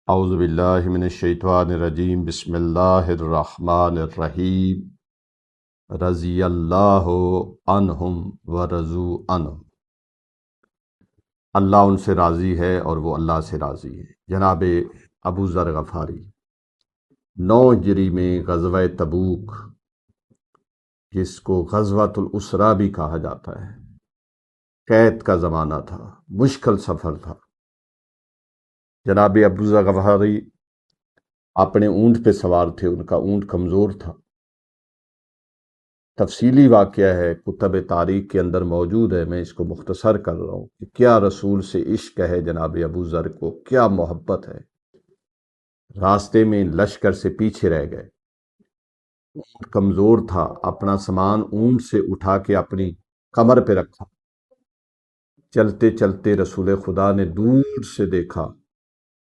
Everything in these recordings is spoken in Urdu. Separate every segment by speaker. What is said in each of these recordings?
Speaker 1: اعوذ باللہ من الشیطان الرجیم بسم اللہ الرحمن الرحیم رضی اللہ عنہم ورضوا عنہ۔ اللہ ان سے راضی ہے اور وہ اللہ سے راضی ہے۔ جناب ابو ذر غفاری 9 ہجری میں غزوہ تبوک، جس کو غزوۃ الاسرا بھی کہا جاتا ہے، قید کا زمانہ تھا، مشکل سفر تھا۔ جناب ابو ذر غفاری اپنے اونٹ پہ سوار تھے، ان کا اونٹ کمزور تھا۔ تفصیلی واقعہ ہے، کتب تاریخ کے اندر موجود ہے، میں اس کو مختصر کر رہا ہوں کہ کیا رسول سے عشق ہے جناب ابو ذر کو، کیا محبت ہے۔ راستے میں لشکر سے پیچھے رہ گئے، اونٹ کمزور تھا، اپنا سامان اونٹ سے اٹھا کے اپنی کمر پہ رکھا۔ چلتے چلتے رسول خدا نے دور سے دیکھا،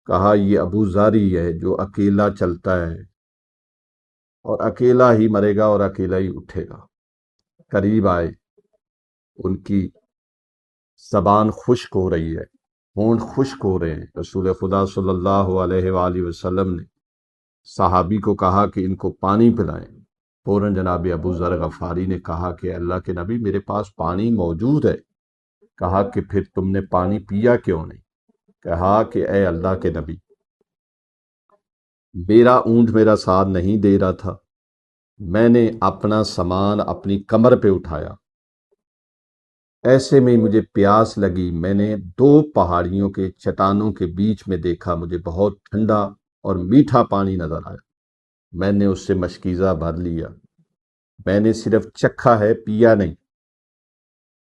Speaker 1: کہا یہ ابو ذر ہی ہے جو اکیلا چلتا ہے اور اکیلا ہی مرے گا اور اکیلا ہی اٹھے گا۔ قریب آئے، ان کی زبان خشک ہو رہی ہے، ہونٹ خشک ہو رہے ہیں۔ رسول خدا صلی اللہ علیہ وآلہ وسلم نے صحابی کو کہا کہ ان کو پانی پلائیں۔ فوراً جناب ابو ذر غفاری نے کہا کہ اللہ کے نبی میرے پاس پانی موجود ہے۔ کہا کہ پھر تم نے پانی پیا کیوں نہیں؟ کہا کہ اے اللہ کے نبی، میرا اونٹ میرا ساتھ نہیں دے رہا تھا، میں نے اپنا سامان اپنی کمر پہ اٹھایا، ایسے میں مجھے پیاس لگی، میں نے 2 پہاڑیوں کے چٹانوں کے بیچ میں دیکھا، مجھے بہت ٹھنڈا اور میٹھا پانی نظر آیا، میں نے اس سے مشکیزہ بھر لیا، میں نے صرف چکھا ہے، پیا نہیں۔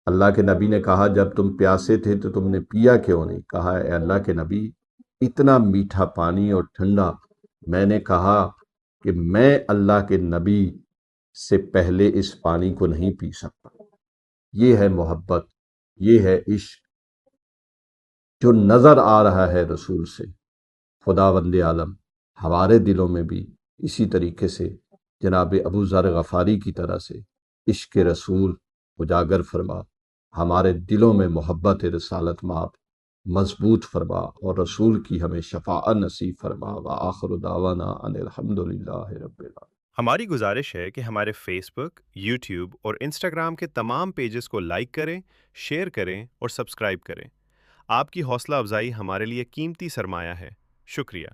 Speaker 1: اللہ کے نبی نے کہا جب تم پیاسے تھے تو تم نے پیا کیوں نہیں؟ کہا اے اللہ کے نبی، اتنا میٹھا پانی اور ٹھنڈا، میں نے کہا کہ میں اللہ کے نبی سے پہلے اس پانی کو نہیں پی سکتا۔ یہ ہے محبت، یہ ہے عشق جو نظر آ رہا ہے رسول سے۔ خداوند عالم ہمارے دلوں میں بھی اسی طریقے سے جناب ابو ذر غفاری کی طرح سے عشق رسول اجاگر فرما، ہمارے دلوں میں محبت رسالت مآب مضبوط فرما اور رسول کی ہمیں شفاعت نصیب فرما۔ وآخر دعوانا ان الحمدللہ رب العالمین۔
Speaker 2: ہماری گزارش ہے کہ ہمارے فیس بک، یوٹیوب اور انسٹاگرام کے تمام پیجز کو لائک کریں، شیئر کریں اور سبسکرائب کریں۔ آپ کی حوصلہ افزائی ہمارے لیے قیمتی سرمایہ ہے۔ شکریہ۔